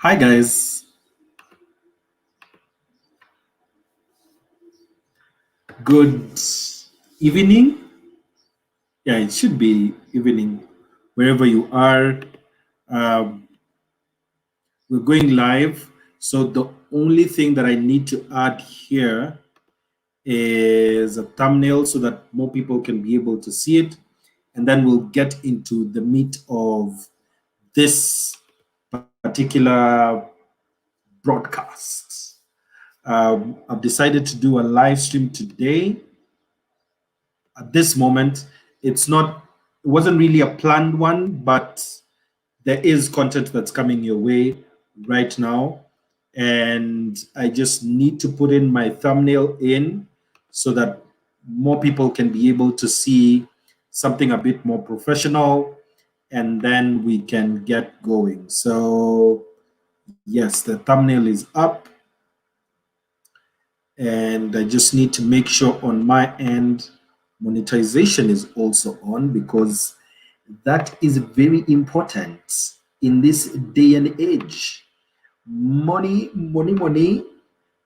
Hi guys, good evening. Yeah, it should be evening wherever you are. Um, we're going live. So the only thing that I need to add here is a thumbnail so that more people can be able to see it. And then we'll get into the meat of this particular broadcast. I've decided to do a live stream today. At this moment, it wasn't really a planned one, but there is content that's coming your way right now. And I just need to put in my thumbnail in so that more people can be able to see something a bit more professional, and then we can get going. So yes, the thumbnail is up, and I just need to make sure on my end monetization is also on, because that is very important in this day and age. Money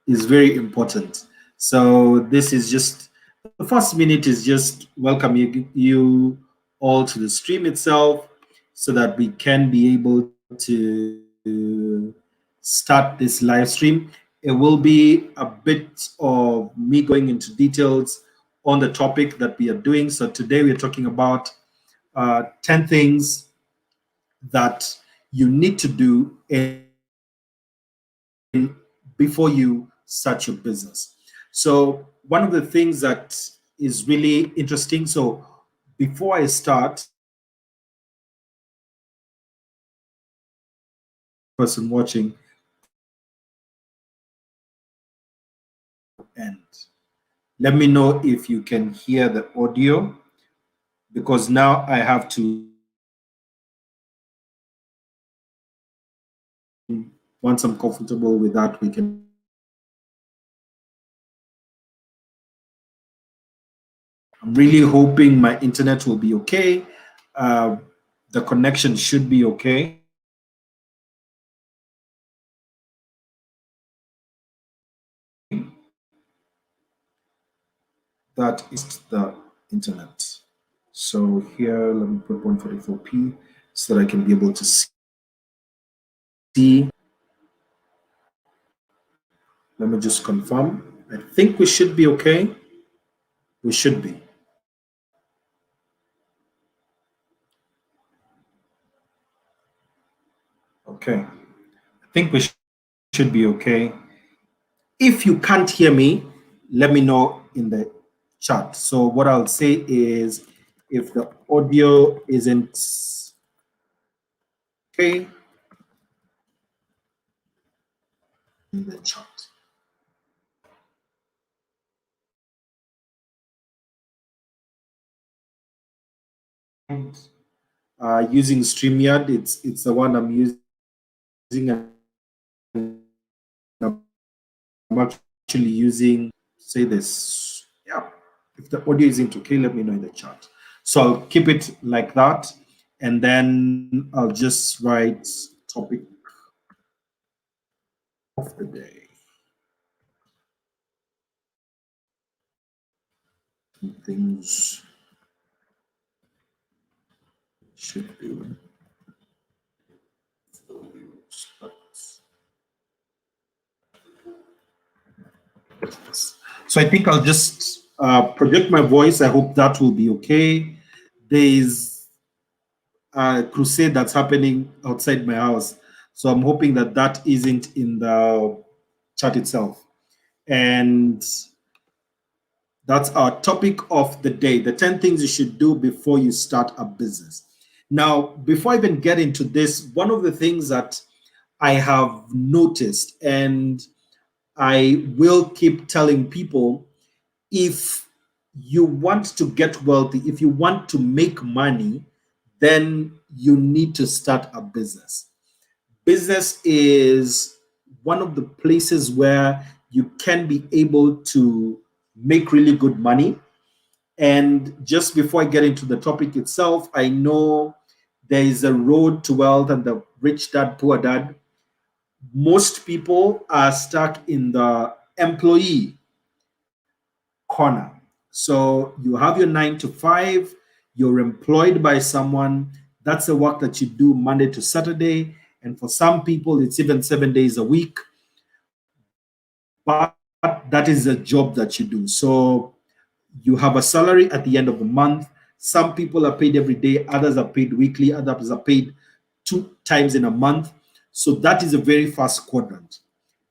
is very important. So this is just the first minute is just welcoming you all to the stream itself so that we can be able to start this live stream. It will be a bit of me going into details on the topic that we are doing. So today we're talking about 10 things that you need to do before you start your business. So one of the things that is really interesting. So before I start, person watching, and let me know if you can hear the audio, because now I have to, once I'm comfortable with that, we can. I'm really hoping my internet will be okay. Uh, the connection should be okay. That is the internet. So here, let me put 144p so that I can be able to see. Let me just confirm. I think we should be okay. We should be. Okay. I think we should be okay. If you can't hear me, let me know in the chat. So what I'll say is, if the audio isn't okay, in the chat. Using StreamYard, it's the one I'm using. I'm actually using, say this. Yeah. If the audio isn't okay, let me know in the chat. So I'll keep it like that. And then I'll just write topic of the day. Things should do. So I think I'll just project my voice. I hope that will be okay. There's a crusade that's happening outside my house. So I'm hoping that that isn't in the chat itself. And that's our topic of the day, the 10 things you should do before you start a business. Now, before I even get into this, one of the things that I have noticed, and I will keep telling people, if you want to get wealthy, if you want to make money, then you need to start a business. Business is one of the places where you can be able to make really good money. And just before I get into the topic itself, I know there is a road to wealth and the rich dad, poor dad. Most people are stuck in the employee corner. So you have your 9 to 5, you're employed by someone. That's the work that you do Monday to Saturday. And for some people, it's even 7 days a week. But that is a job that you do. So you have a salary at the end of the month. Some people are paid every day, others are paid weekly, others are paid 2 times in a month. So that is a very fast quadrant.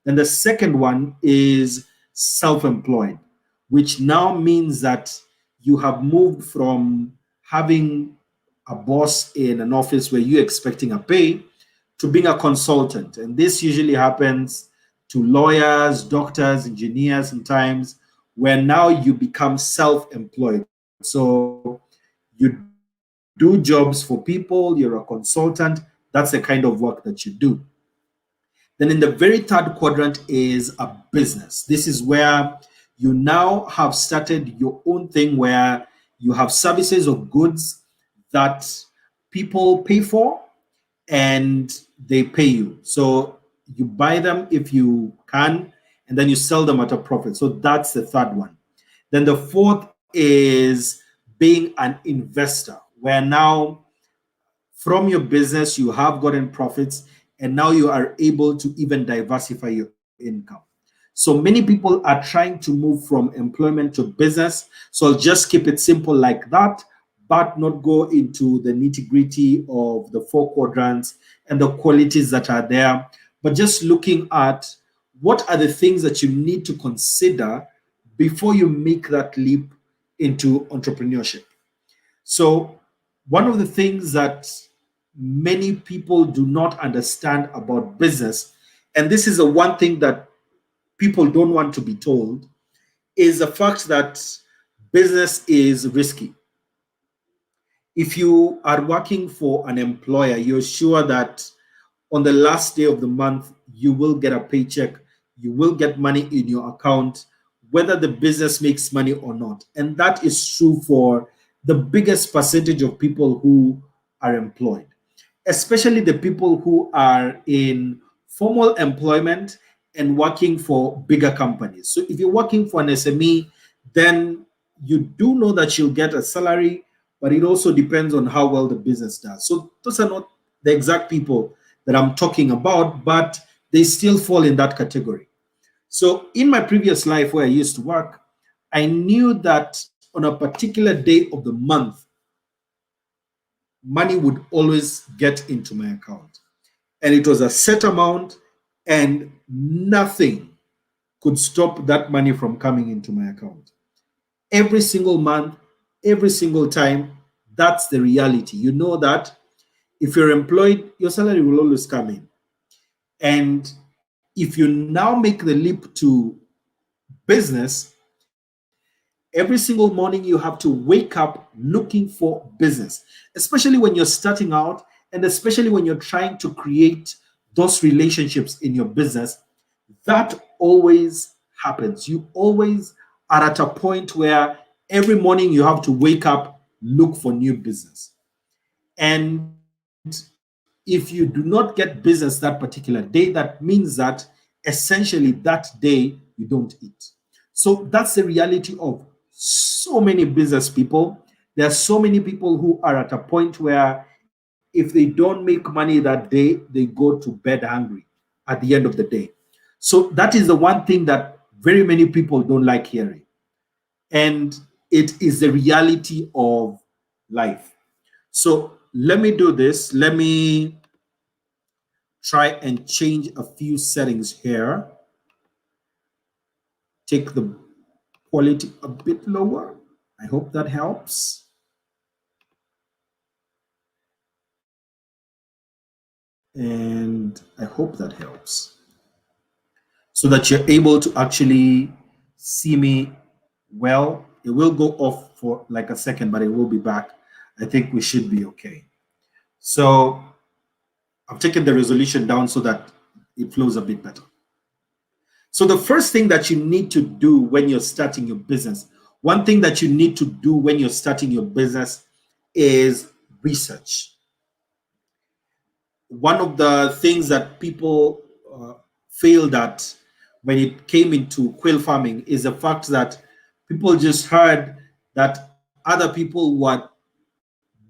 And the second one is self employed, which now means that you have moved from having a boss in an office where you're expecting a pay to being a consultant. And this usually happens to lawyers, doctors, engineers, sometimes, where now you become self employed. So you do jobs for people, you're a consultant. That's the kind of work that you do. Then in the very third quadrant is a business. This is where you now have started your own thing where you have services or goods that people pay for and they pay you. So you buy them if you can, and then you sell them at a profit. So that's the third one. Then the fourth is being an investor, where now from your business, you have gotten profits, and now you are able to even diversify your income. So many people are trying to move from employment to business. So I'll just keep it simple like that, but not go into the nitty gritty of the 4 quadrants and the qualities that are there, but just looking at what are the things that you need to consider before you make that leap into entrepreneurship. So, one of the things that many people do not understand about business, and this is the one thing that people don't want to be told, is the fact that business is risky. If you are working for an employer, you're sure that on the last day of the month, you will get a paycheck, you will get money in your account, whether the business makes money or not. And that is true for the biggest percentage of people who are employed, especially the people who are in formal employment and working for bigger companies. So if you're working for an SME, then you do know that you'll get a salary, but it also depends on how well the business does. So those are not the exact people that I'm talking about, but they still fall in that category. So in my previous life where I used to work, I knew that on a particular day of the month, money would always get into my account. And it was a set amount, and nothing could stop that money from coming into my account. Every single month, every single time, that's the reality. You know that if you're employed, your salary will always come in. And if you now make the leap to business, every single morning you have to wake up looking for business, especially when you're starting out, and especially when you're trying to create those relationships in your business. That always happens. You always are at a point where every morning you have to wake up, look for new business. And if you do not get business that particular day, that means that essentially that day you don't eat. So that's the reality of so many business people. There are so many people who are at a point where if they don't make money that day, they go to bed hungry at the end of the day. So that is the one thing that very many people don't like hearing. And it is the reality of life. So let me do this. Let me try and change a few settings here. Take the quality a bit lower. I hope that helps. And I hope that helps so that you're able to actually see me well. It will go off for like a second, but it will be back. I think we should be okay. So I've taken the resolution down so that it flows a bit better. So the first thing that you need to do when you're starting your business, one thing that you need to do when you're starting your business is research. One of the things that people failed at when it came into quail farming is the fact that people just heard that other people were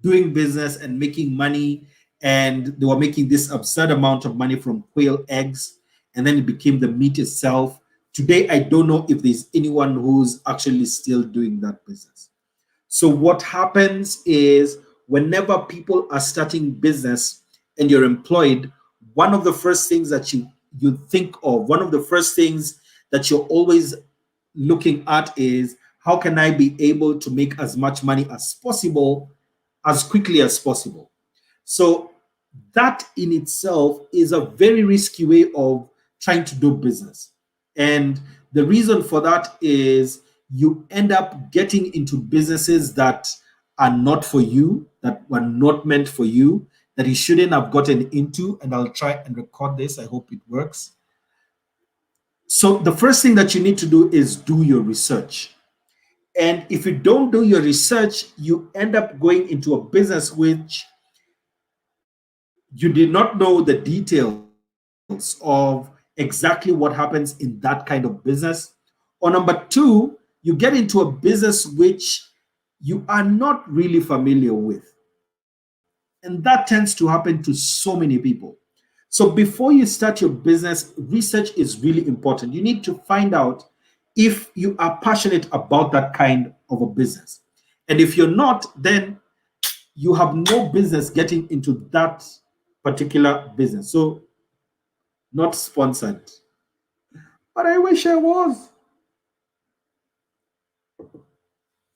doing business and making money, and they were making this absurd amount of money from quail eggs, and then it became the meat itself. Today, I don't know if there's anyone who's actually still doing that business. So what happens is whenever people are starting business and you're employed, one of the first things that you think of, one of the first things that you're always looking at is how can I be able to make as much money as possible as quickly as possible. So that in itself is a very risky way of trying to do business. And the reason for that is you end up getting into businesses that are not for you, that were not meant for you, that you shouldn't have gotten into. And I'll try and record this. I hope it works. So the first thing that you need to do is do your research. And if you don't do your research, you end up going into a business which you did not know the details of exactly what happens in that kind of business. Or number two, you get into a business which you are not really familiar with. And that tends to happen to so many people. So before you start your business, research is really important. You need to find out if you are passionate about that kind of a business. And if you're not, then you have no business getting into that particular business. So, not sponsored. But I wish I was.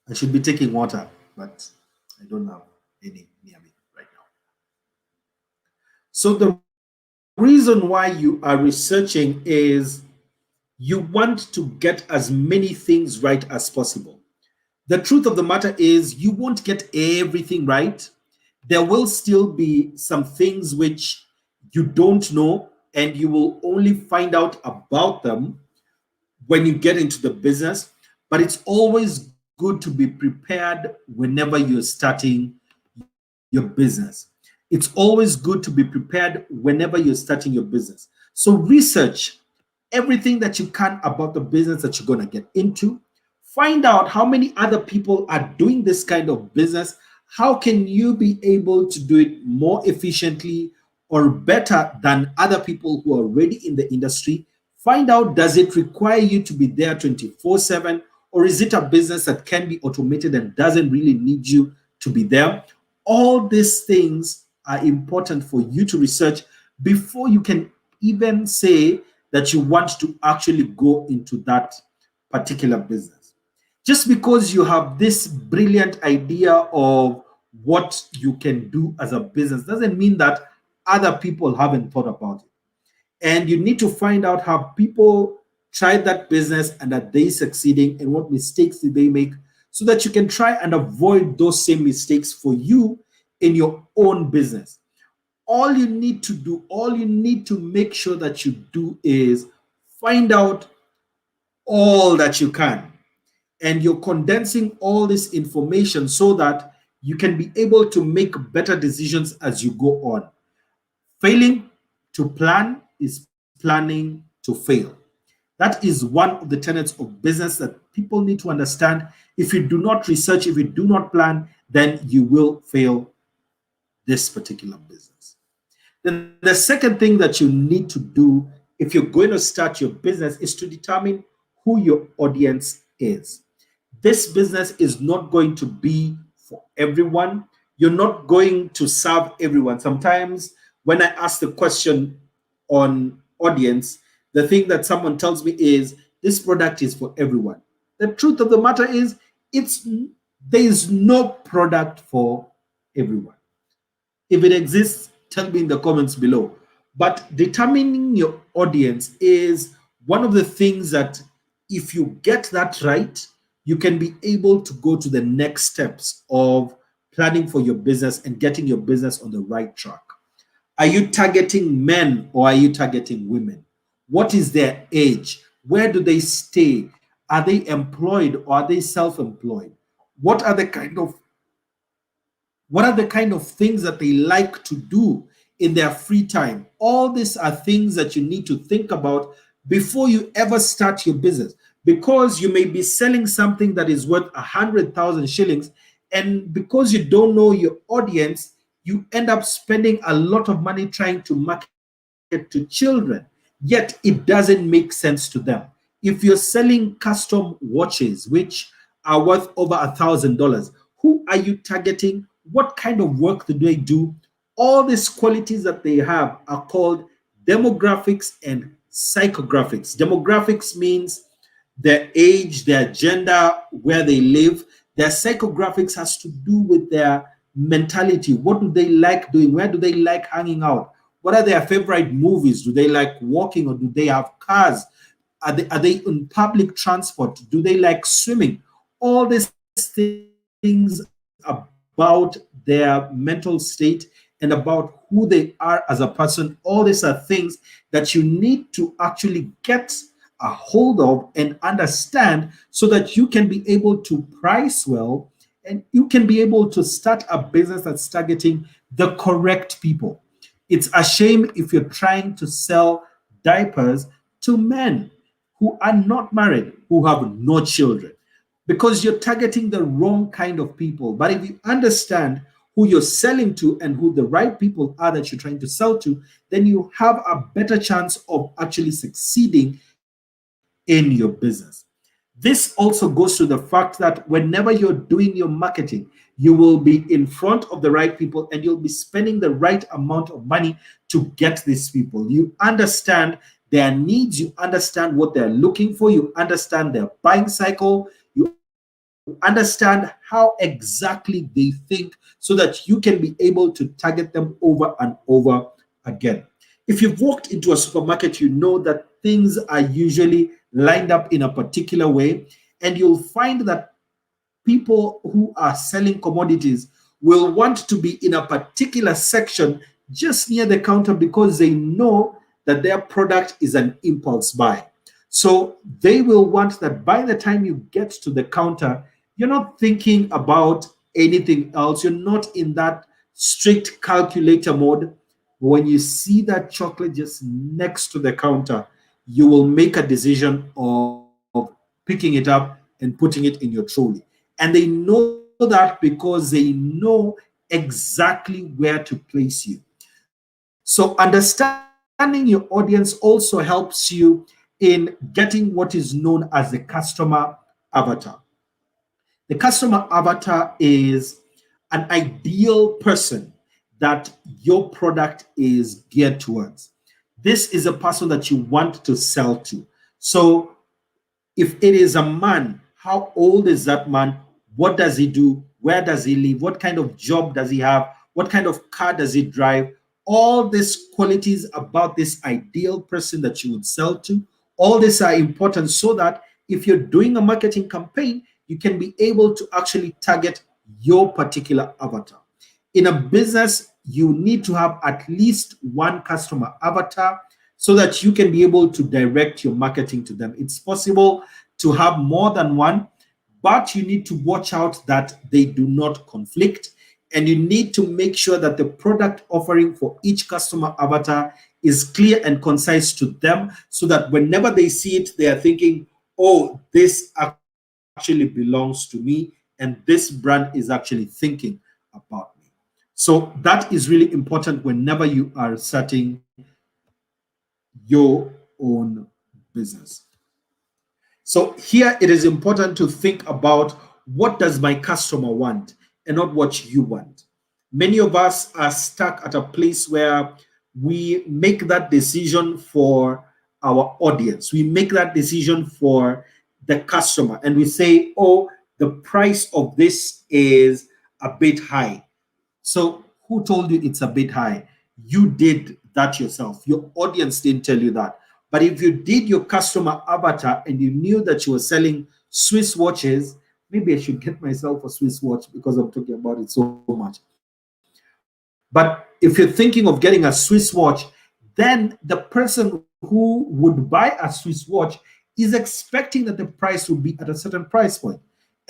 I should be taking water, but I don't have any near me right now. So, the reason why you are researching is you want to get as many things right as possible. The truth of the matter is, you won't get everything right. There will still be some things which you don't know, and you will only find out about them when you get into the business. But it's always good to be prepared whenever you're starting your business. It's always good to be prepared whenever you're starting your business. So research everything that you can about the business that you're going to get into. Find out how many other people are doing this kind of business. How can you be able to do it more efficiently or better than other people who are already in the industry? Find out, does it require you to be there 24/7, or is it a business that can be automated and doesn't really need you to be there? All these things are important for you to research before you can even say that you want to actually go into that particular business. Just because you have this brilliant idea of what you can do as a business doesn't mean that other people haven't thought about it. And you need to find out how people tried that business and are they succeeding and what mistakes did they make, so that you can try and avoid those same mistakes for you in your own business. All you need to do, all you need to make sure that you do is find out all that you can. And you're condensing all this information so that you can be able to make better decisions as you go on. Failing to plan is planning to fail. That is one of the tenets of business that people need to understand. If you do not research, if you do not plan, then you will fail this particular business. Then the second thing that you need to do if you're going to start your business is to determine who your audience is. This business is not going to be for everyone. You're not going to serve everyone. Sometimes when I ask the question on audience, the thing that someone tells me is this product is for everyone. The truth of the matter is there is no product for everyone. If it exists, tell me in the comments below. But determining your audience is one of the things that, if you get that right, you can be able to go to the next steps of planning for your business and getting your business on the right track. Are you targeting men or are you targeting women? What is their age? Where do they stay? Are they employed or are they self-employed? What are the kind of things that they like to do in their free time. All these are things that you need to think about before you ever start your business, because you may be selling something that is worth 100,000 shillings, and because you don't know your audience, you end up spending a lot of money trying to market to children, yet it doesn't make sense to them. If you're selling custom watches which are worth over $1,000, who are you targeting? What kind of work do they do? All these qualities that they have are called demographics and psychographics. Demographics means their age, their gender, where they live. Their psychographics has to do with their mentality. What do they like doing? Where do they like hanging out? What are their favorite movies? Do they like walking, or do they have cars? Are they in public transport? Do they like swimming? All these things about their mental state and about who they are as a person, all these are things that you need to actually get a hold of and understand, so that you can be able to price well, and you can be able to start a business that's targeting the correct people. It's a shame if you're trying to sell diapers to men who are not married, who have no children, because you're targeting the wrong kind of people. But if you understand who you're selling to and who the right people are that you're trying to sell to, then you have a better chance of actually succeeding in your business. This also goes to the fact that whenever you're doing your marketing, you will be in front of the right people, and you'll be spending the right amount of money to get these people. You understand their needs, you understand what they're looking for, you understand their buying cycle, you understand how exactly they think, so that you can be able to target them over and over again. If you've walked into a supermarket, you know that things are usually lined up in a particular way, and you'll find that people who are selling commodities will want to be in a particular section just near the counter, because they know that their product is an impulse buy. So they will want that by the time you get to the counter, you're not thinking about anything else. You're not in that strict calculator mode. When you see that chocolate just next to the counter, you will make a decision of picking it up and putting it in your trolley. And they know that because they know exactly where to place you. So understanding your audience also helps you in getting what is known as the customer avatar. The customer avatar is an ideal person that your product is geared towards. This is a person that you want to sell to. So if it is a man, how old is that man? What does he do? Where does he live? What kind of job does he have? What kind of car does he drive? All these qualities about this ideal person that you would sell to, all these are important, so that if you're doing a marketing campaign, you can be able to actually target your particular avatar. In a business, you need to have at least one customer avatar, so that you can be able to direct your marketing to them. It's possible to have more than one, but you need to watch out that they do not conflict. And you need to make sure that the product offering for each customer avatar is clear and concise to them, so that whenever they see it, they are thinking, oh, this actually belongs to me, and this brand is actually thinking about me. So that is really important whenever you are starting your own business. So here it is important to think about, what does my customer want and not what you want. Many of us are stuck at a place where we make that decision for our audience. We make that decision for the customer, and we say, oh, the price of this is a bit high. So who told you it's a bit high? You did that yourself. Your audience didn't tell you that. But if you did your customer avatar and you knew that you were selling Swiss watches, maybe I should get myself a Swiss watch because I'm talking about it so much. But if you're thinking of getting a Swiss watch, then the person who would buy a Swiss watch is expecting that the price will be at a certain price point.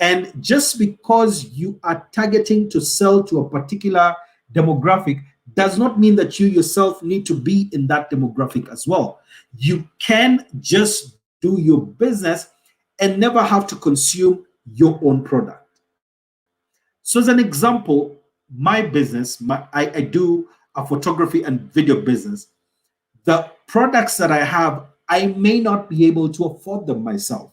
And just because you are targeting to sell to a particular demographic does not mean that you yourself need to be in that demographic as well. You can just do your business and never have to consume your own product. So, as an example, my business, I do a photography and video business. The products that I have, I may not be able to afford them myself.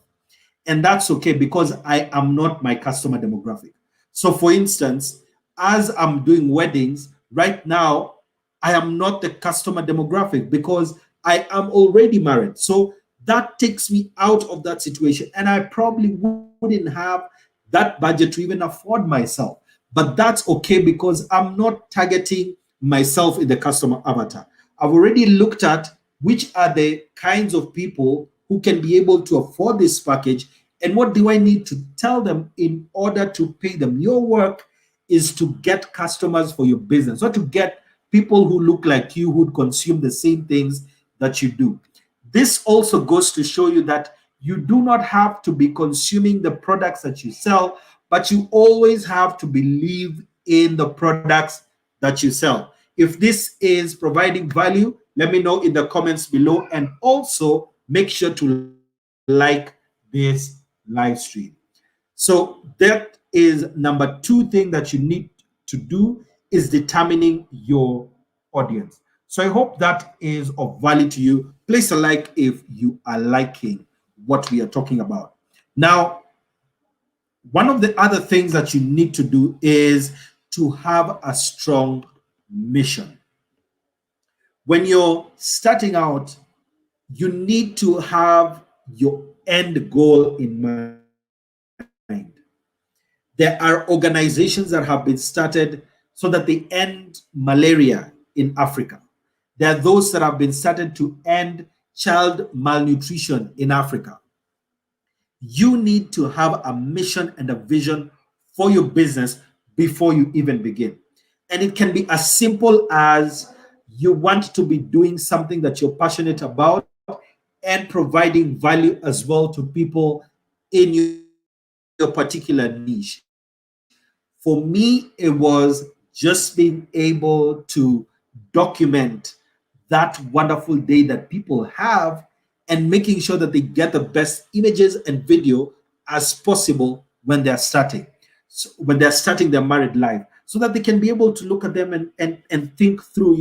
And that's okay because I am not my customer demographic. So, for instance, as I'm doing weddings right now, I am not the customer demographic because I am already married. So, that takes me out of that situation. And I probably wouldn't have that budget to even afford myself. But that's okay because I'm not targeting myself in the customer avatar. I've already looked at which are the kinds of people who can be able to afford this package and what do I need to tell them in order to pay them. Your work is to get customers for your business, not to get people who look like you who consume the same things that you do. This also goes to show you that you do not have to be consuming the products that you sell, but you always have to believe in the products that you sell. If this is providing value, let me know in the comments below, and also make sure to like this live stream. So that is number two thing that you need to do is determining your audience. So I hope that is of value to you. Place a like if you are liking what we are talking about. Now, one of the other things that you need to do is to have a strong mission. When you're starting out, you need to have your end goal in mind. There are organizations that have been started so that they end malaria in Africa. There are those that have been started to end child malnutrition in Africa. You need to have a mission and a vision for your business before you even begin. And it can be as simple as you want to be doing something that you're passionate about and providing value as well to people in your particular niche. For me, it was just being able to document that wonderful day that people have and making sure that they get the best images and video as possible when they're starting. So when they're starting their married life, so that they can be able to look at them and think through,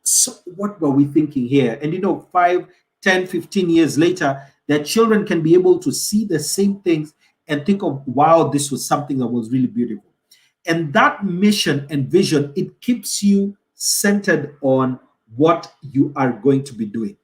so what were we thinking here? And 5, 10, 15 years later, their children can be able to see the same things and think of, wow, this was something that was really beautiful. And that mission and vision, it keeps you centered on what you are going to be doing.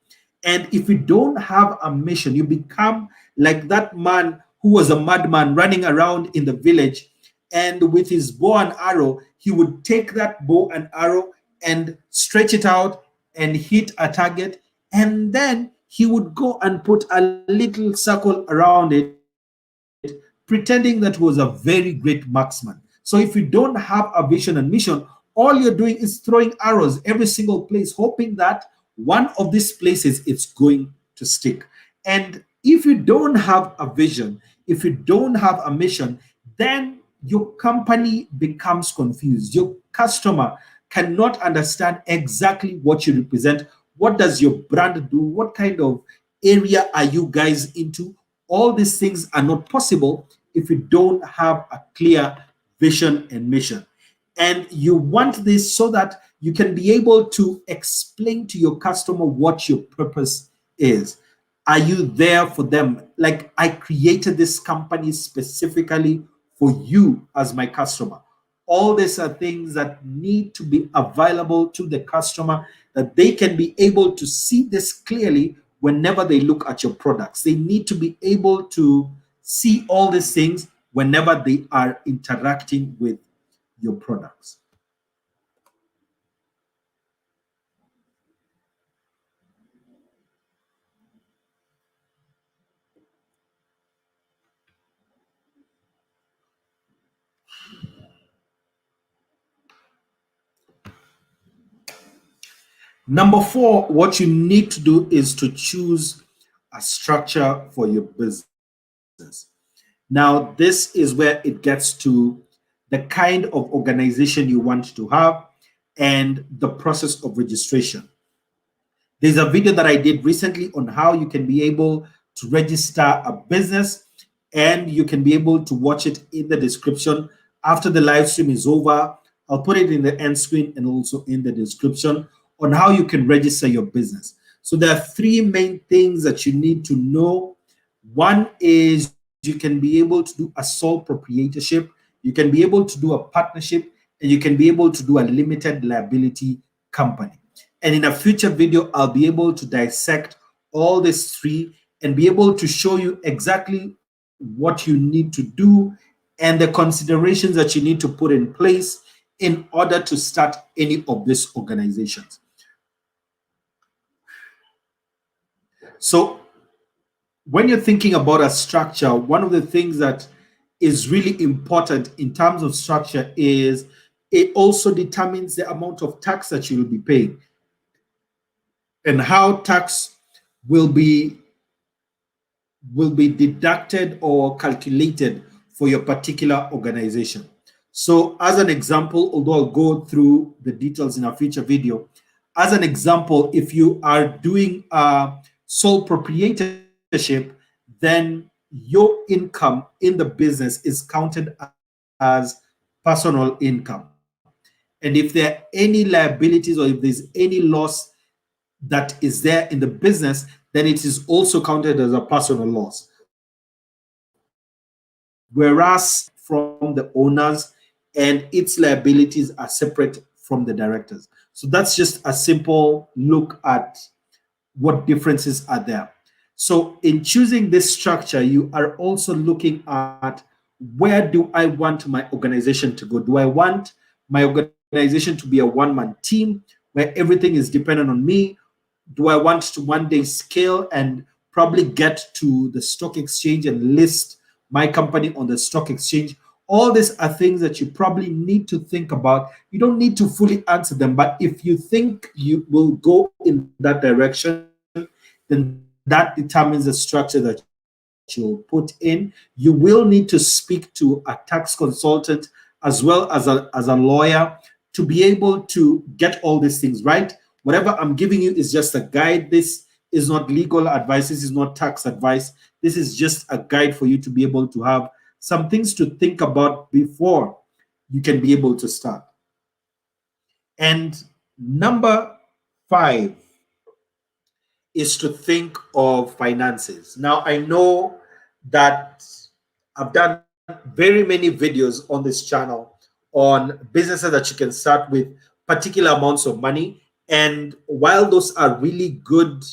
And if you don't have a mission, you become like that man who was a madman running around in the village. And with his bow and arrow, he would take that bow and arrow and stretch it out and hit a target. And then he would go and put a little circle around it, pretending that he was a very great marksman. So if you don't have a vision and mission, all you're doing is throwing arrows every single place, hoping that one of these places it's going to stick. And if you don't have a vision, if you don't have a mission, then your company becomes confused. Your customer cannot understand exactly what you represent. What does your brand do? What kind of area are you guys into? All these things are not possible if you don't have a clear vision and mission. And you want this so that you can be able to explain to your customer what your purpose is. Are you there for them? Like, I created this company specifically for you as my customer. All these are things that need to be available to the customer, that they can be able to see this clearly whenever they look at your products. They need to be able to see all these things whenever they are interacting with your products. Number four, what you need to do is to choose a structure for your business. Now, this is where it gets to the kind of organization you want to have. and the process of registration. There's a video that I did recently on how you can be able to register a business, and you can be able to watch it in the description after the live stream is over. I'll put it in the end screen and also in the description on how you can register your business. So there are three main things that you need to know. One is you can be able to do a sole proprietorship, you can be able to do a partnership, and you can be able to do a limited liability company. And in a future video, I'll be able to dissect all these three and be able to show you exactly what you need to do and the considerations that you need to put in place in order to start any of these organizations. So when you're thinking about a structure, one of the things that is really important in terms of structure is it also determines the amount of tax that you will be paying and how tax will be deducted or calculated for your particular organization. So as an example, although I'll go through the details in a future video, as an example, if you are doing a sole proprietorship, then your income in the business is counted as personal income. And if there are any liabilities or if there's any loss that is there in the business, then it is also counted as a personal loss. Whereas from the owners, and its liabilities are separate from the directors. So that's just a simple look at what differences are there. So in choosing this structure, you are also looking at where do I want my organization to go? Do I want my organization to be a one-man team where everything is dependent on me? Do I want to one day scale and probably get to the stock exchange and list my company on the stock exchange? All these are things that you probably need to think about. You don't need to fully answer them, but if you think you will go in that direction, then that determines the structure that you'll put in. You will need to speak to a tax consultant as well as a lawyer to be able to get all these things right. Whatever I'm giving you is just a guide. This is not legal advice. This is not tax advice. This is just a guide for you to be able to have some things to think about before you can be able to start. And number 5 is to think of finances. Now, I know that I've done very many videos on this channel on businesses that you can start with particular amounts of money. And while those are really good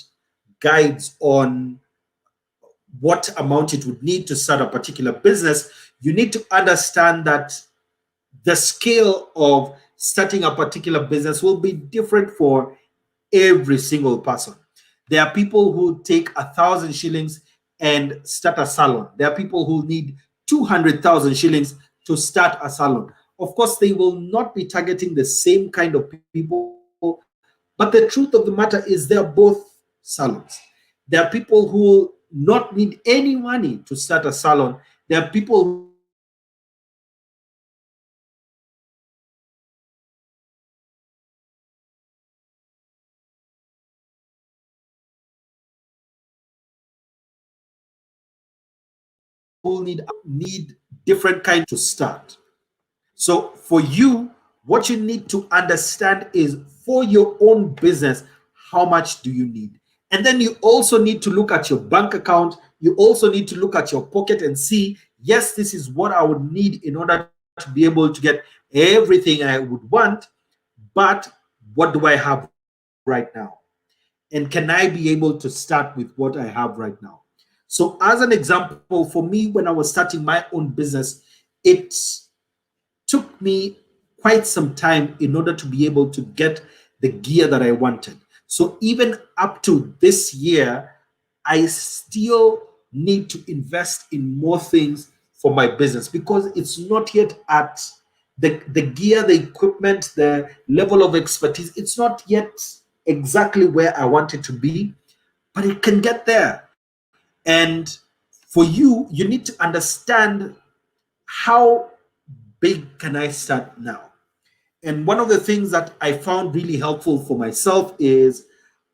guides on what amount it would need to start a particular business, you need to understand that the scale of starting a particular business will be different for every single person. There are people who take 1,000 shillings and start a salon. There are people who need 200,000 shillings to start a salon. Of course, they will not be targeting the same kind of people, but the truth of the matter is they're both salons. There are people who not need any money to start a salon. There are people who will need a lot of money to start a salon. There are people who will need a lot of money to start a business. So all these are things that you need to understand. Need different kinds to start. So for you, what you need to understand is for your own business, how much do you need? And then you also need to look at your bank account. You also need to look at your pocket and see, yes, this is what I would need in order to be able to get everything I would want. But what do I have right now? And can I be able to start with what I have right now? So as an example, for me, when I was starting my own business, it took me quite some time in order to be able to get the gear that I wanted. So even up to this year, I still need to invest in more things for my business because it's not yet at the gear, the equipment, the level of expertise. It's not yet exactly where I want it to be, but it can get there. And for you need to understand how big can I start now? And one of the things that I found really helpful for myself is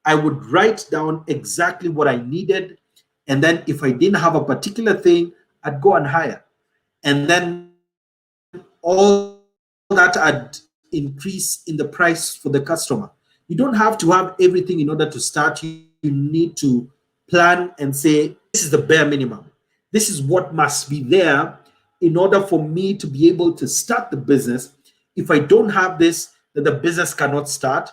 I would write down exactly what I needed. And then if I didn't have a particular thing, I'd go and hire. And then all that I'd increase in the price for the customer. You don't have to have everything in order to start. You need to plan and say, this is the bare minimum. This is what must be there in order for me to be able to start the business. If I don't have this, then the business cannot start.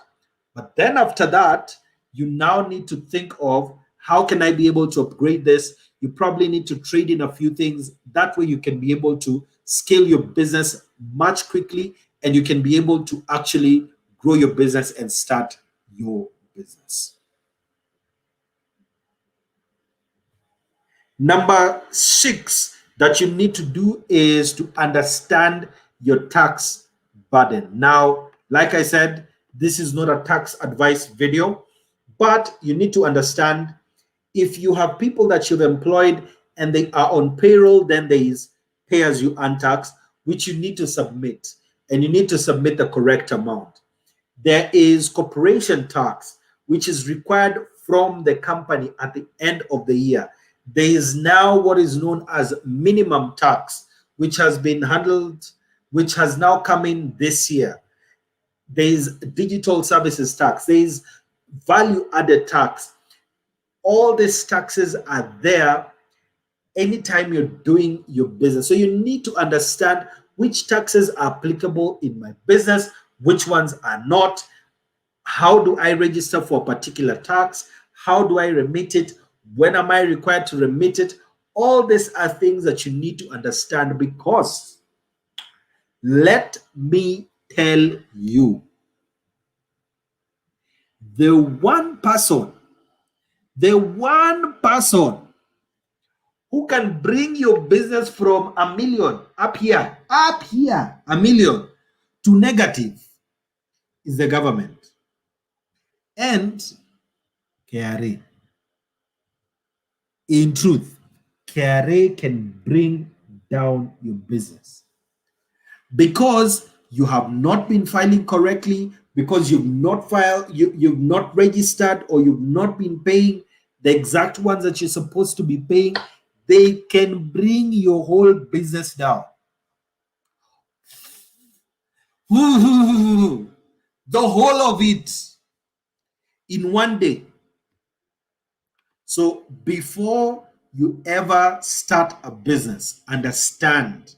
But then after that, you now need to think of how can I be able to upgrade this? You probably need to trade in a few things. That way you can be able to scale your business much quickly, and you can be able to actually grow your business and start your business. Number 6 that you need to do is to understand your tax burden. Now, like I said, this is not a tax advice video, but you need to understand if you have people that you've employed and they are on payroll, then there is pay as you earn tax, which you need to submit, and you need to submit the correct amount. There is corporation tax, which is required from the company at the end of the year. There is now what is known as minimum tax, which has been handled, which has now come in this year. There is digital services tax, there is value added tax. All these taxes are there anytime you're doing your business. So you need to understand which taxes are applicable in my business, which ones are not. How do I register for a particular tax? How do I remit it? When am I required to remit it? All these are things that you need to understand, because let me tell you, the one person who can bring your business from a million up here, a million to negative is the government and KRA. In truth, KRA can bring down your business because you have not been filing correctly, because you've not filed, you've not registered, or you've not been paying the exact ones that you're supposed to be paying. They can bring your whole business down. The whole of it in one day. So before you ever start a business, understand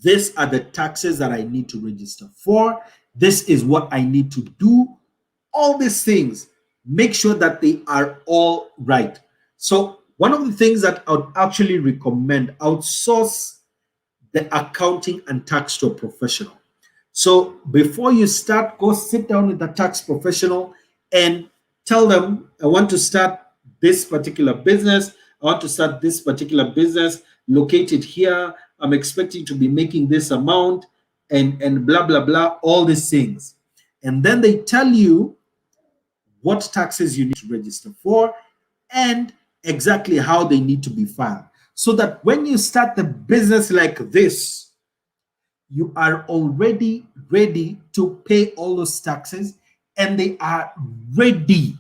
these are the taxes that I need to register for. This is what I need to do. All these things, make sure that they are all right. So one of the things that I would actually recommend, outsource the accounting and tax to a professional. So before you start, go sit down with the tax professional and tell them, I want to start this particular business. I want to start this particular business located here. I'm expecting to be making this amount and blah, blah, blah, all these things. And then they tell you what taxes you need to register for and exactly how they need to be filed. So that when you start the business like this, you are already ready to pay all those taxes, and they are ready.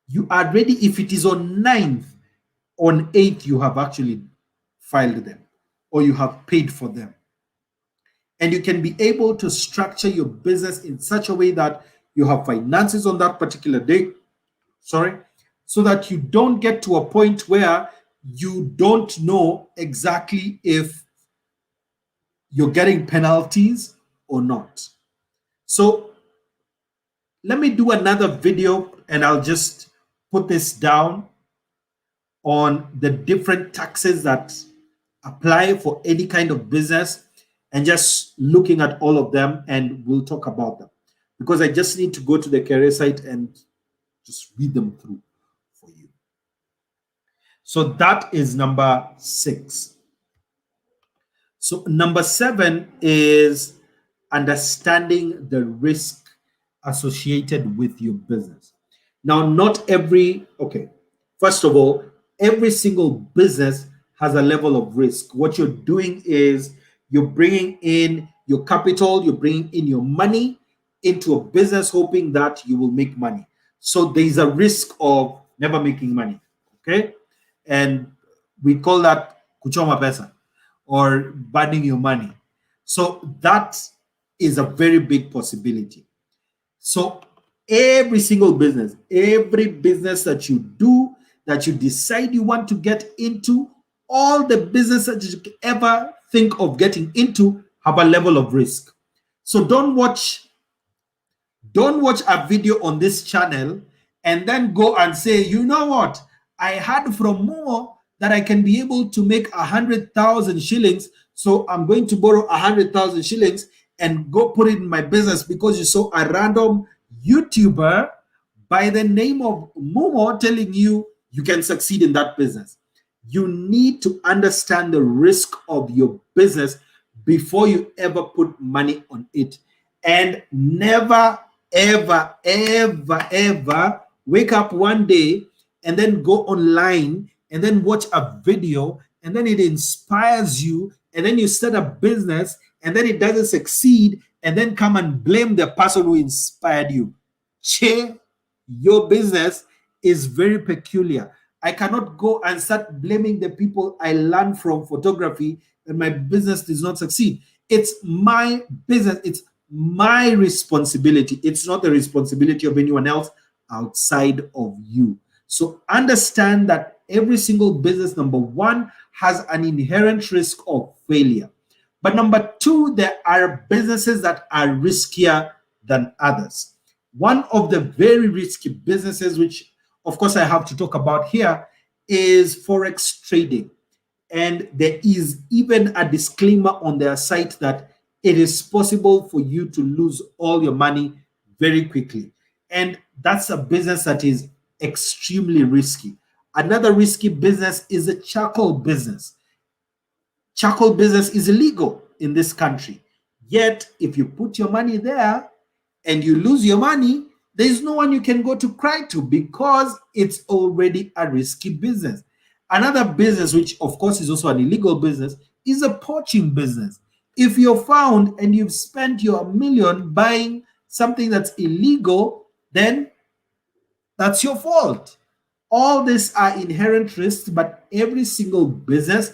You are ready. If it is on 9th, on 8th, you have actually filed them or you have paid for them. And you can be able to structure your business in such a way that you have finances on that particular day. So that you don't get to a point where you don't know exactly if you're getting penalties or not. So let me do another video and I'll just put this down on the different taxes that apply for any kind of business, and just looking at all of them, and we'll talk about them, because I just need to go to the career site and just read them through for you. So that is number 6. So number 7 is understanding the risk associated with your business. Now, first of all, every single business has a level of risk. What you're doing is you're bringing in your capital, you're bringing in your money into a business hoping that you will make money. So there's a risk of never making money. Okay. And we call that kuchoma pesa or burning your money. So that is a very big possibility. So every single business, every business that you do, that you decide you want to get into, all the businesses that you ever think of getting into have a level of risk. So don't watch a video on this channel and then go and say, you know what? I heard from Mo that I can be able to make 100,000 shillings. So I'm going to borrow 100,000 shillings and go put it in my business because you saw a random YouTuber by the name of Momo telling you you can succeed in that business. You need to understand the risk of your business before you ever put money on it. And never, ever, ever, ever wake up one day and then go online and then watch a video and then it inspires you and then you start a business and then it doesn't succeed and then come and blame the person who inspired you. Che, your business is very peculiar. I cannot go and start blaming the people I learned from photography and my business does not succeed. It's my business. It's my responsibility. It's not the responsibility of anyone else outside of you. So understand that every single business, number one, has an inherent risk of failure. But number two, there are businesses that are riskier than others. One of the very risky businesses, which of course I have to talk about here, is Forex trading. And there is even a disclaimer on their site that it is possible for you to lose all your money very quickly. And that's a business that is extremely risky. Another risky business is a charcoal business. Charcoal business is illegal in this country. Yet, if you put your money there and you lose your money, there is no one you can go to cry to because it's already a risky business. Another business, which of course is also an illegal business, is a poaching business. If you're found and you've spent your million buying something that's illegal, then that's your fault. All these are inherent risks, but every single business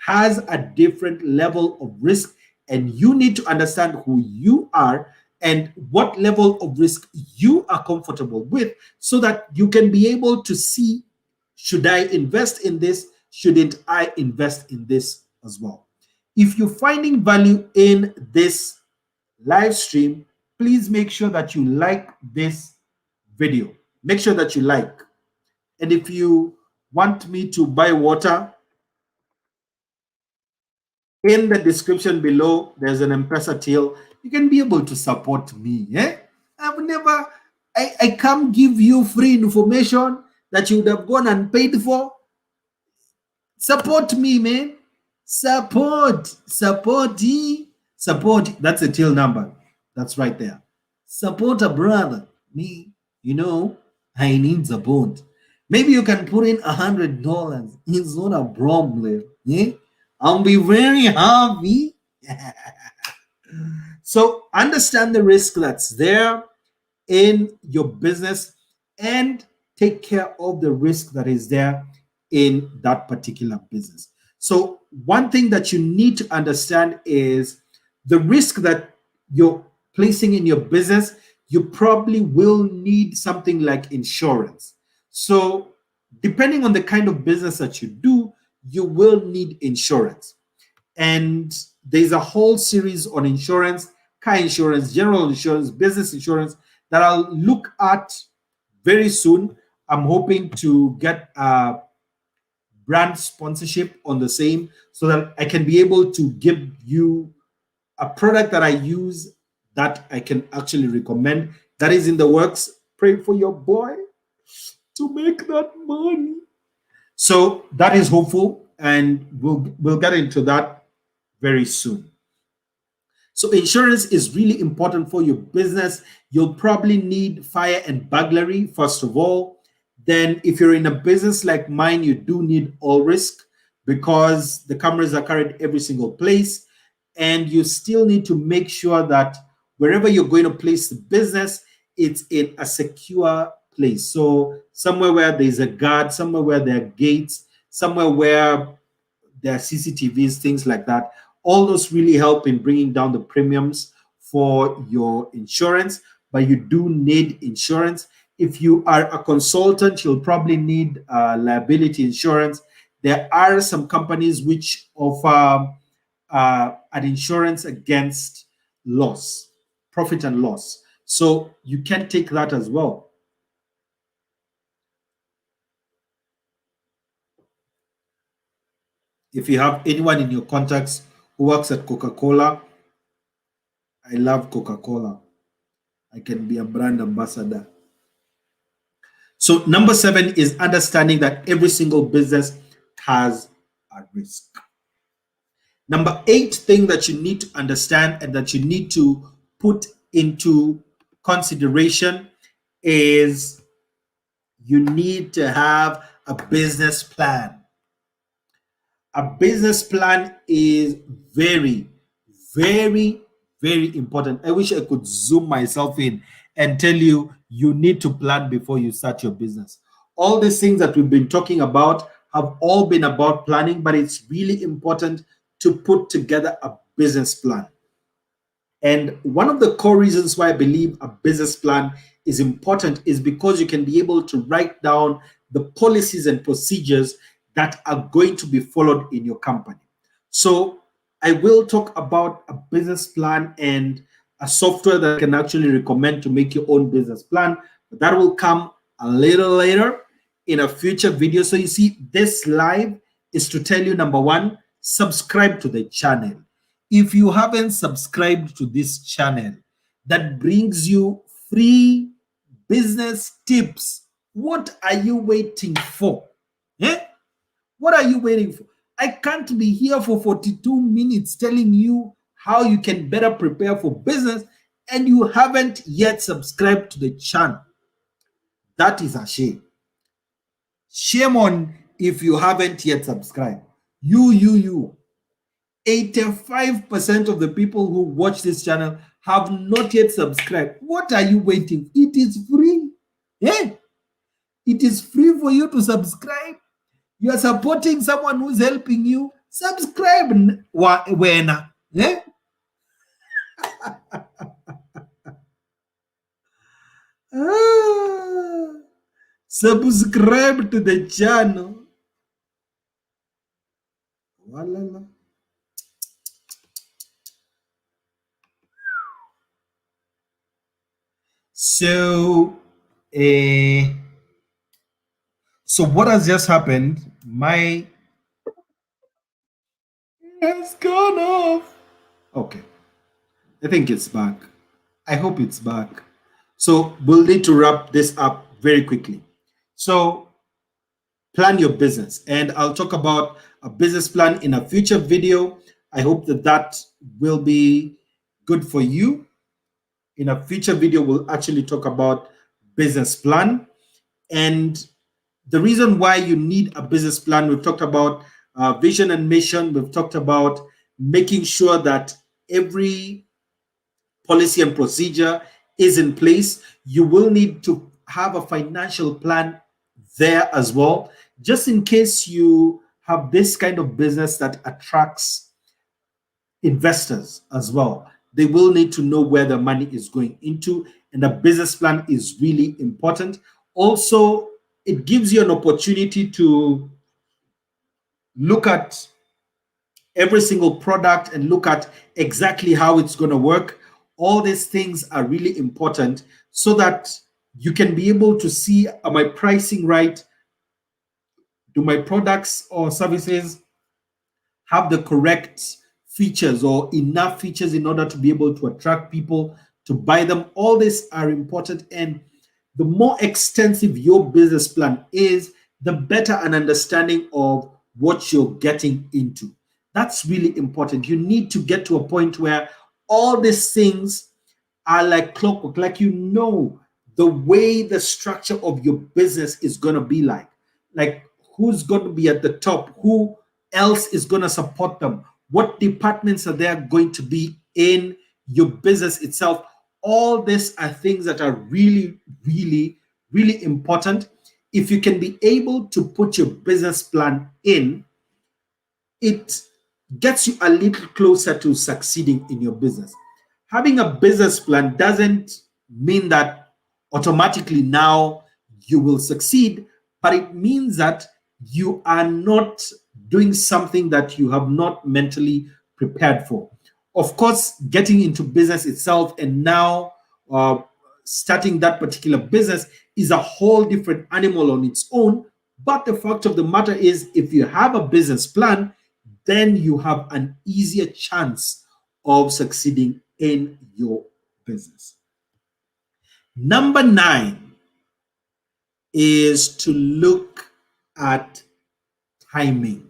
has a different level of risk, and you need to understand who you are and what level of risk you are comfortable with so that you can be able to see, should I invest in this? Shouldn't I invest in this as well? If you're finding value in this live stream, please make sure that you like this video. Make sure that you like. And if you want me to buy water, in the description below, there's an MPESA Till. You can be able to support me. I can't give you free information that you would have gone and paid for. Support me, man. Support. That's a Till number. That's right there. Support a brother. Me, I need support. Maybe you can put in $100. It's not a problem. Yeah? I'll be very happy. So understand the risk that's there in your business and take care of the risk that is there in that particular business. So one thing that you need to understand is the risk that you're placing in your business. You probably will need something like insurance. So depending on the kind of business that you do, you will need insurance. And there's a whole series on insurance, car insurance, general insurance, business insurance that I'll look at very soon. I'm hoping to get a brand sponsorship on the same so that I can be able to give you a product that I use that I can actually recommend. That is in the works. Pray for your boy to make that money. So that is hopeful, and we'll get into that very soon. So insurance is really important for your business. You'll probably need fire and burglary, first of all. Then if you're in a business like mine, you do need all risk because the cameras are carried every single place. and you still need to make sure that wherever you're going to place the business, it's in a secure place. So somewhere where there's a guard, somewhere where there are gates, somewhere where there are CCTVs, things like that. All those really help in bringing down the premiums for your insurance, but you do need insurance. If you are a consultant, you'll probably need liability insurance. There are some companies which offer an insurance against loss, profit and loss. So you can take that as well. If you have anyone in your contacts who works at Coca-Cola, I love Coca-Cola. I can be a brand ambassador. So number 7 is understanding that every single business has a risk. Number 8 thing that you need to understand and that you need to put into consideration is you need to have a business plan. A business plan is very, very, very important. I wish I could zoom myself in and tell you you need to plan before you start your business. All these things that we've been talking about have all been about planning, but it's really important to put together a business plan. And one of the core reasons why I believe a business plan is important is because you can be able to write down the policies and procedures that are going to be followed in your company. So I will talk about a business plan and a software that I can actually recommend to make your own business plan. But that will come a little later in a future video. So you see, this live is to tell you, number 1, subscribe to the channel. If you haven't subscribed to this channel that brings you free business tips, what are you waiting for? Eh? What are you waiting for? I can't be here for 42 minutes telling you how you can better prepare for business and you haven't yet subscribed to the channel. That is a shame. Shame on if you haven't yet subscribed. You. 85% of the people who watch this channel have not yet subscribed. What are you waiting? It is free. Eh? It is free for you to subscribe. You are supporting someone who's helping you. Subscribe. When? Eh? Subscribe to the channel. Walala. So what has just happened? My has gone off. Okay. I think it's back. I hope it's back. So we'll need to wrap this up very quickly. So plan your business, and I'll talk about a business plan in a future video. I hope that will be good for you. In a future video, we'll actually talk about business plan. And the reason why you need a business plan, we've talked about vision and mission. We've talked about making sure that every policy and procedure is in place. You will need to have a financial plan there as well, just in case you have this kind of business that attracts investors as well. They will need to know where the money is going into, and a business plan is really important. Also, it gives you an opportunity to look at every single product and look at exactly how it's going to work. All these things are really important so that you can be able to see, am I pricing right? Do my products or services have the correct features or enough features in order to be able to attract people to buy them? All these are important, and the more extensive your business plan is, the better an understanding of what you're getting into. That's really important. You need to get to a point where all these things are like clockwork, like you know the way the structure of your business is going to be like who's going to be at the top, who else is going to support them, what departments are there going to be in your business itself. All these are things that are really, really, really important. If you can be able to put your business plan in, it gets you a little closer to succeeding in your business. Having a business plan doesn't mean that automatically now you will succeed, but it means that you are not doing something that you have not mentally prepared for. Of course, getting into business itself and now starting that particular business is a whole different animal on its own. But the fact of the matter is, if you have a business plan, then you have an easier chance of succeeding in your business. Number 9 is to look at timing.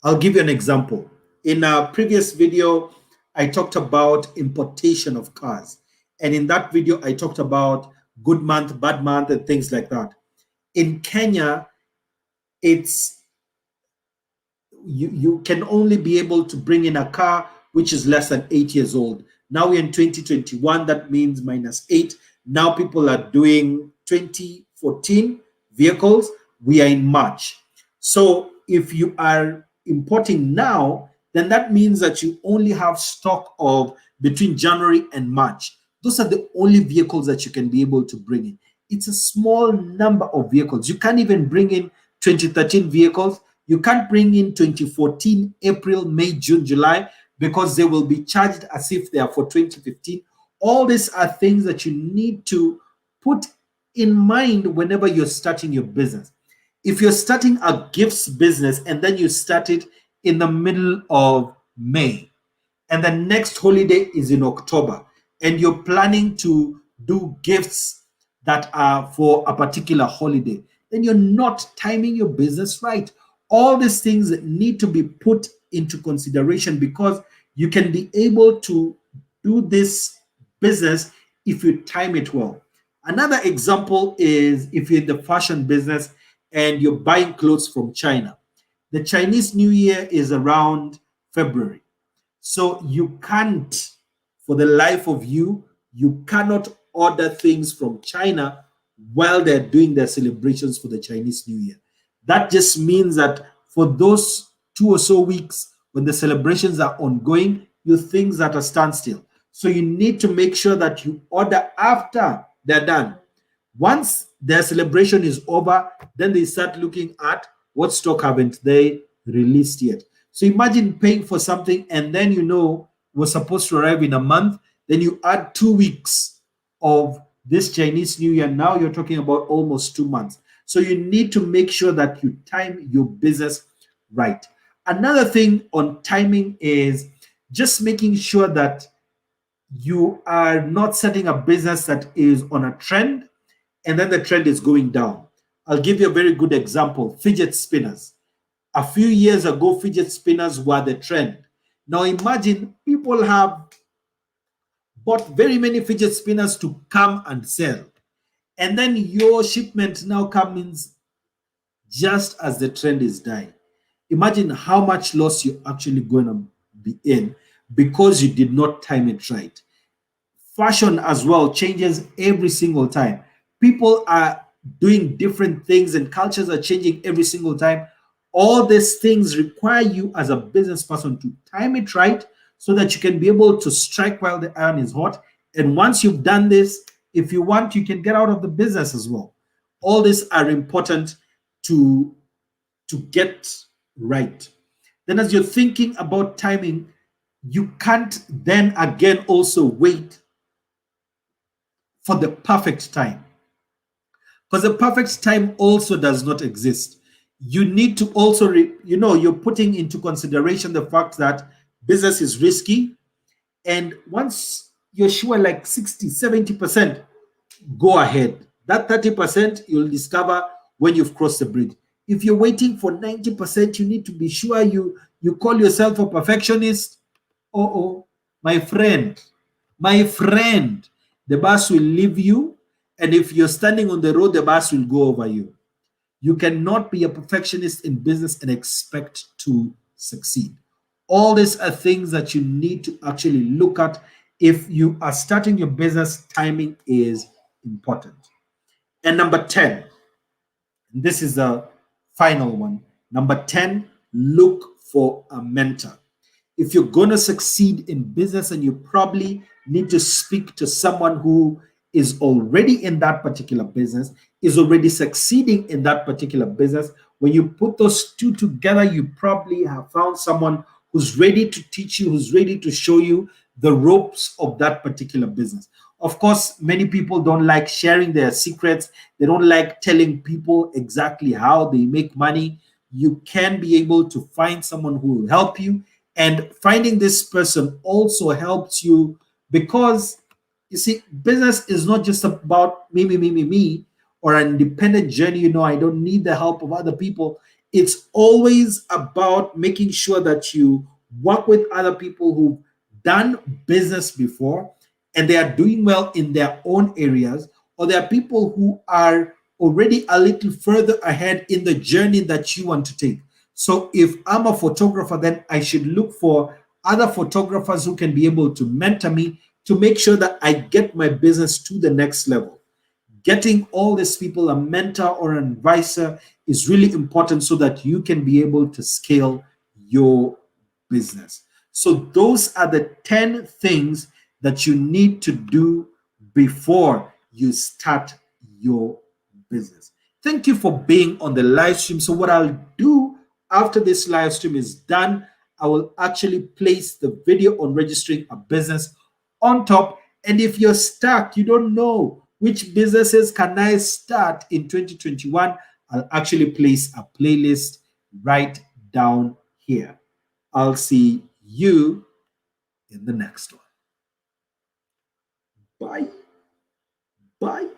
I'll give you an example. In a previous video, I talked about importation of cars. And in that video, I talked about good month, bad month, and things like that. In Kenya, it's you can only be able to bring in a car which is less than 8 years old. Now we're in 2021, that means -8. Now people are doing 2014 vehicles. We are in March. So if you are importing now, then that means that you only have stock of between January and March. Those are the only vehicles that you can be able to bring in. It's a small number of vehicles. You can't even bring in 2013 vehicles. You can't bring in 2014, April, May, June, July, because they will be charged as if they are for 2015. All these are things that you need to put in mind whenever you're starting your business. If you're starting a gifts business and then you start it in the middle of May, and the next holiday is in October, and you're planning to do gifts that are for a particular holiday, then you're not timing your business right. All these things need to be put into consideration because you can be able to do this business if you time it well. Another example is if you're in the fashion business and you're buying clothes from China. The Chinese New Year is around February. So you can't, for the life of you, you cannot order things from China while they're doing their celebrations for the Chinese New Year. That just means that for those 2 or so weeks when the celebrations are ongoing, your things at a standstill. So you need to make sure that you order after they're done. Once their celebration is over, then they start looking at what stock haven't they released yet. So imagine paying for something and then was supposed to arrive in a month, then you add 2 weeks of this Chinese New Year. Now you're talking about almost 2 months. So you need to make sure that you time your business right. Another thing on timing is just making sure that you are not setting a business that is on a trend and then the trend is going down. I'll give you a very good example, fidget spinners. A few years ago, fidget spinners were the trend. Now imagine people have bought very many fidget spinners to come and sell. And then your shipment now comes just as the trend is dying. Imagine how much loss you're actually going to be in because you did not time it right. Fashion as well changes every single time. People are doing different things and cultures are changing every single time. All these things require you as a business person to time it right so that you can be able to strike while the iron is hot. And once you've done this, if you want, you can get out of the business as well. All these are important to get right. Then as you're thinking about timing, you can't then again also wait for the perfect time. Because the perfect time also does not exist. You need to also, you're putting into consideration the fact that business is risky. And once you're sure like 60, 70%, go ahead. That 30% you'll discover when you've crossed the bridge. If you're waiting for 90%, you need to be sure you call yourself a perfectionist. Oh, my friend, the bus will leave you. And if you're standing on the road, the bus will go over you. You cannot be a perfectionist in business and expect to succeed. All these are things that you need to actually look at. If you are starting your business, timing is important. And number 10, this is the final one. Number 10, look for a mentor. If you're going to succeed in business, and you probably need to speak to someone who is already in that particular business, is already succeeding in that particular business. When you put those two together, you probably have found someone who's ready to teach you, who's ready to show you the ropes of that particular business. Of course, many people don't like sharing their secrets. They don't like telling people exactly how they make money. You can be able to find someone who will help you. And finding this person also helps you, because you see, business is not just about me, or an independent journey. I don't need the help of other people. It's always about making sure that you work with other people who've done business before, and they are doing well in their own areas, or there are people who are already a little further ahead in the journey that you want to take. So if I'm a photographer, then I should look for other photographers who can be able to mentor me to make sure that I get my business to the next level. Getting all these people a mentor or an advisor is really important, so that you can be able to scale your business. So those are the 10 things that you need to do before you start your business. Thank you for being on the live stream. So what I'll do after this live stream is done, I will actually place the video on registering a business on top. And if you're stuck, you don't know which businesses can I start in 2021, I'll actually place a playlist right down here. I'll see you in the next one. Bye. Bye.